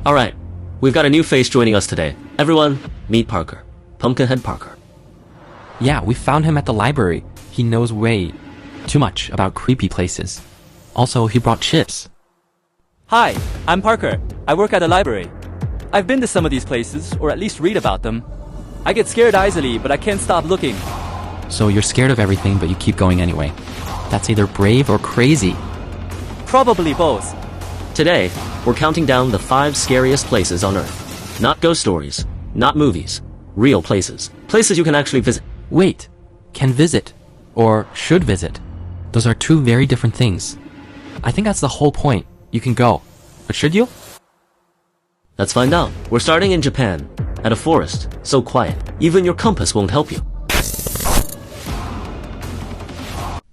Alright, we've got a new face joining us today. Everyone, meet Parker. Pumpkinhead Parker. Yeah, we found him at the library. He knows way too much about creepy places. Also, he brought chips. Hi, I'm Parker. I work at a library. I've been to some of these places, or at least read about them. I get scared easily, but I can't stop looking. So you're scared of everything, but you keep going anyway. That's either brave or crazy. Probably both. Today, we're counting down the 5 scariest places on Earth. Not ghost stories, not movies, real places. Places you can actually visit. Wait, can visit, or should visit. Those are 2 very different things. I think that's the whole point. You can go. But should you? Let's find out. We're starting in Japan, at a forest, so quiet, even your compass won't help you.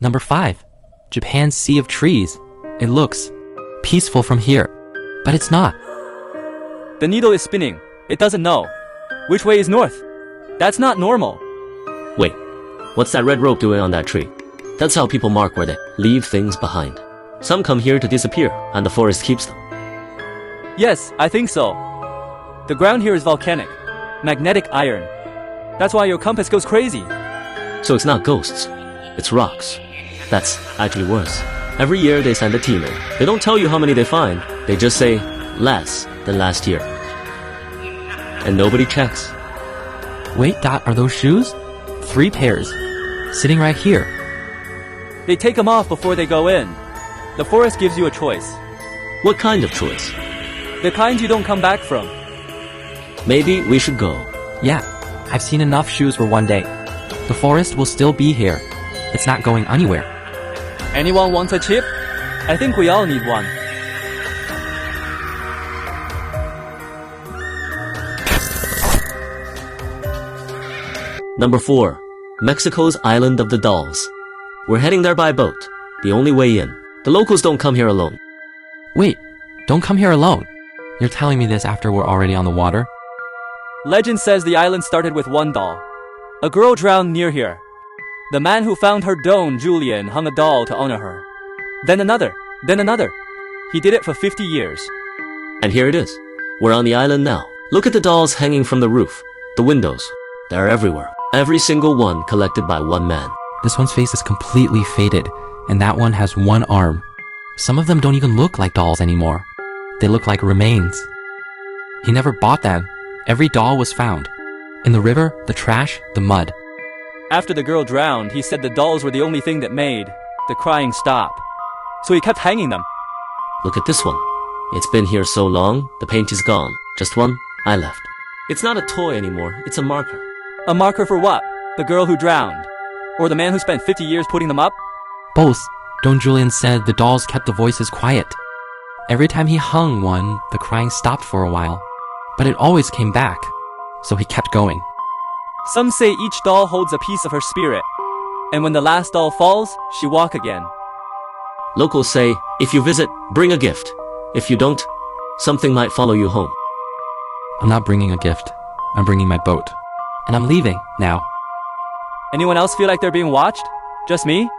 Number 5. Japan's Sea of Trees. It looks peaceful from here, but it's not. The needle is spinning. It doesn't know. Which way is north? That's not normal. Wait, what's that red rope doing on that tree? That's how people mark where they leave things behind. Some come here to disappear, and the forest keeps them. Yes, I think so. The ground here is volcanic. Magnetic iron. That's why your compass goes crazy. So it's not ghosts, it's rocks. That's actually worse. Every year they send a team in. They don't tell you how many they find, they just say, less than last year. And nobody checks. Wait, Dot, are those shoes? 3 pairs. Sitting right here. They take them off before they go in. The forest gives you a choice. What kind of choice? The kind you don't come back from. Maybe we should go. Yeah, I've seen enough shoes for one day. The forest will still be here. It's not going anywhere. Anyone wants a chip? I think we all need one. Number 4. Mexico's Island of the Dolls. We're heading there by boat, the only way in. The locals don't come here alone. Wait, don't come here alone. You're telling me this after we're already on the water? Legend says the island started with one doll. A girl drowned near here. The man who found her, Don Julian, hung a doll to honor her. Then another. He did it for 50 years. And here it is. We're on the island now. Look at the dolls hanging from the roof. The windows. They're everywhere. Every single one collected by one man. This one's face is completely faded, and that one has 1 arm. Some of them don't even look like dolls anymore. They look like remains. He never bought them. Every doll was found. In the river, the trash, the mud. After the girl drowned, he said the dolls were the only thing that made the crying stop. So he kept hanging them. Look at this one. It's been here so long, the paint is gone. Just one, I left. It's not a toy anymore, it's a marker. A marker for what? The girl who drowned? Or the man who spent 50 years putting them up? Both. Don Julian said the dolls kept the voices quiet. Every time he hung one, the crying stopped for a while. But it always came back. So he kept going. Some say each doll holds a piece of her spirit. And when the last doll falls, she walks again. Locals say, if you visit, bring a gift. If you don't, something might follow you home. I'm not bringing a gift. I'm bringing my boat. And I'm leaving now. Anyone else feel like they're being watched? Just me?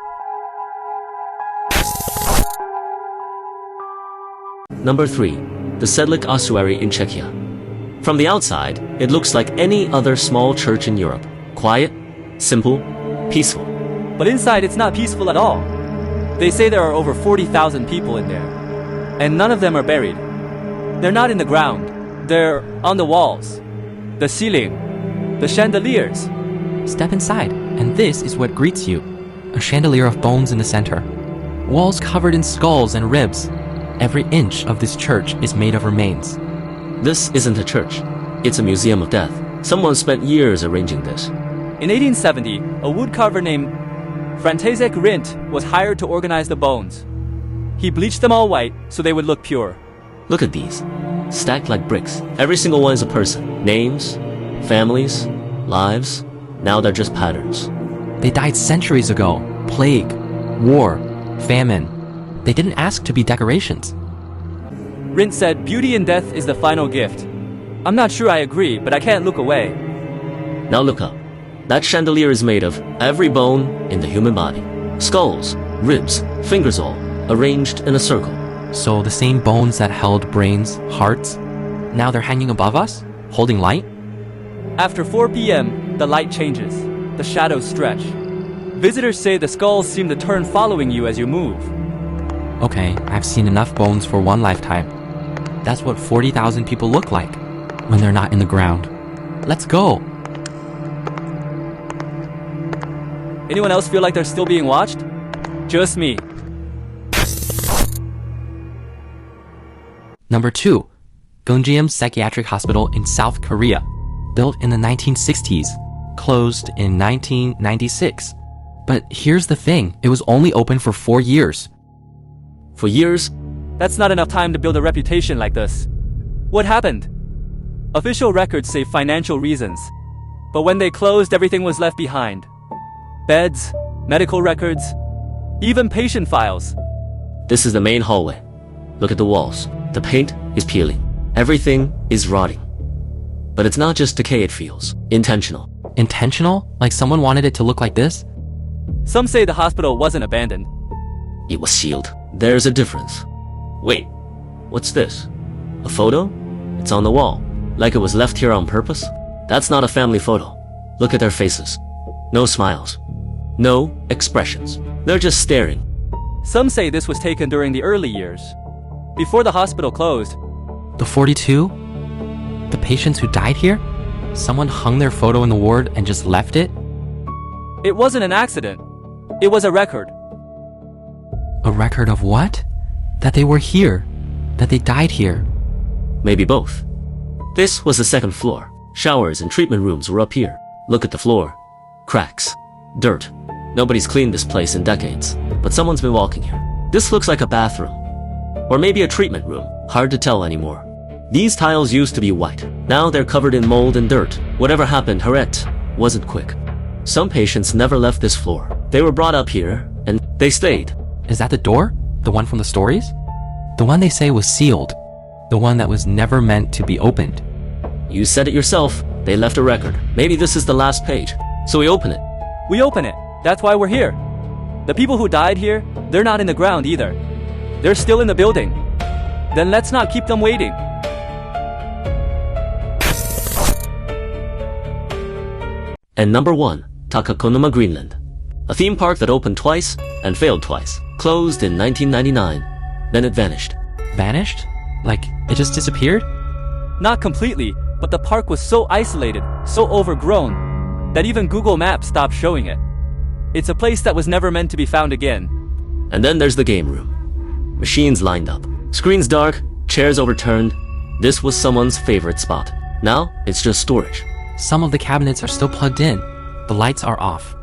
Number 3. The Sedlec Ossuary in Czechia. From the outside, it looks like any other small church in Europe. Quiet, simple, peaceful. But inside it's not peaceful at all. They say there are over 40,000 people in there. And none of them are buried. They're not in the ground. They're on the walls, the ceiling, the chandeliers. Step inside, and this is what greets you. A chandelier of bones in the center. Walls covered in skulls and ribs. Every inch of this church is made of remains. This isn't a church. It's a museum of death. Someone spent years arranging this. In 1870, a woodcarver named Franciszek Rint was hired to organize the bones. He bleached them all white so they would look pure. Look at these. Stacked like bricks. Every single one is a person. Names, families, lives. Now they're just patterns. They died centuries ago. Plague, war, famine. They didn't ask to be decorations. Rint said beauty in death is the final gift. I'm not sure I agree, but I can't look away. Now look up. That chandelier is made of every bone in the human body. Skulls, ribs, fingers all, arranged in a circle. So the same bones that held brains, hearts? Now they're hanging above us? Holding light? After 4 p.m., the light changes. The shadows stretch. Visitors say the skulls seem to turn following you as you move. Okay, I've seen enough bones for one lifetime. That's what 40,000 people look like when they're not in the ground. Let's go! Anyone else feel like they're still being watched? Just me. Number 2. Gonjiam Psychiatric Hospital in South Korea. Built in the 1960s. Closed in 1996. But here's the thing, it was only open for 4 years. For years, That's not enough time to build a reputation like this. What happened? Official records say financial reasons. But when they closed, everything was left behind. Beds, medical records, even patient files. this is the main hallway. Look at the walls. The paint is peeling. Everything is rotting. But it's not just decay, it feels intentional. Intentional? Like someone wanted it to look like this? Some say the hospital wasn't abandoned. It was sealed. There's a difference. Wait, what's this? A photo? It's on the wall. Like it was left here on purpose? That's not a family photo. Look at their faces. No smiles. No expressions. They're just staring. Some say this was taken during the early years, before the hospital closed. The 42? The patients who died here? Someone hung their photo in the ward and just left it? It wasn't an accident. It was a record. A record of what? That they were here. That they died here. Maybe both. This was the second floor. Showers and treatment rooms were up here. Look at the floor. Cracks. Dirt. Nobody's cleaned this place in decades, but someone's been walking here. This looks like a bathroom. Or maybe a treatment room. Hard to tell anymore. These tiles used to be white. Now they're covered in mold and dirt. Whatever happened, Harriet wasn't quick. Some patients never left this floor. They were brought up here, and they stayed. Is that the door? The one from the stories? The one they say was sealed. The one that was never meant to be opened. You said it yourself. They left a record. Maybe this is the last page. So we open it. We open it. That's why we're here. The people who died here, they're not in the ground either. They're still in the building. Then let's not keep them waiting. And number 1, Takakonuma, Greenland. A theme park that opened twice and failed twice. Closed in 1999. Then it vanished. Vanished? Like, it just disappeared? Not completely, but the park was so isolated, so overgrown, that even Google Maps stopped showing it. It's a place that was never meant to be found again. And then there's the game room. Machines lined up. Screens dark, chairs overturned. This was someone's favorite spot. Now, it's just storage. Some of the cabinets are still plugged in. The lights are off.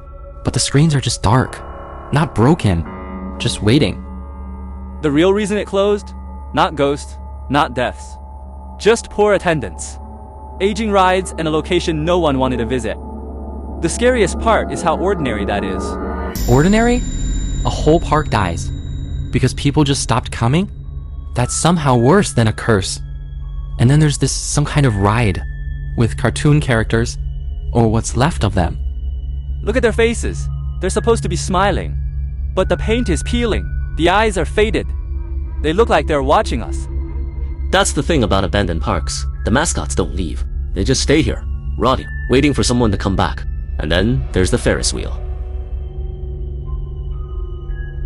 But the screens are just dark. Not broken. Just waiting. The real reason it closed? Not ghosts, not deaths. Just poor attendance. Aging rides and a location no one wanted to visit. The scariest part is how ordinary that is. Ordinary? A whole park dies. Because people just stopped coming? That's somehow worse than a curse. And then there's this some kind of ride with cartoon characters, or what's left of them. Look at their faces. They're supposed to be smiling. But the paint is peeling. The eyes are faded. They look like they're watching us. That's the thing about abandoned parks. The mascots don't leave. They just stay here, rotting, waiting for someone to come back. And then there's the Ferris wheel.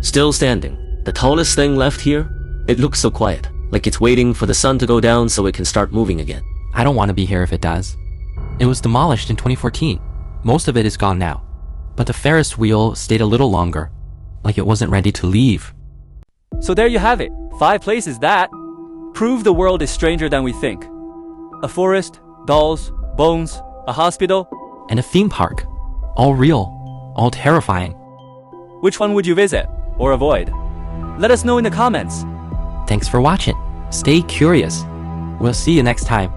Still standing. The tallest thing left here. It looks so quiet, like it's waiting for the sun to go down so it can start moving again. I don't want to be here if it does. It was demolished in 2014. Most of it is gone now. But the Ferris wheel stayed a little longer, like it wasn't ready to leave. So there you have it. 5 places that prove the world is stranger than we think. A forest, dolls, bones, a hospital. And a theme park. All real. All terrifying. Which one would you visit or avoid? Let us know in the comments. Thanks for watching. Stay curious. We'll see you next time.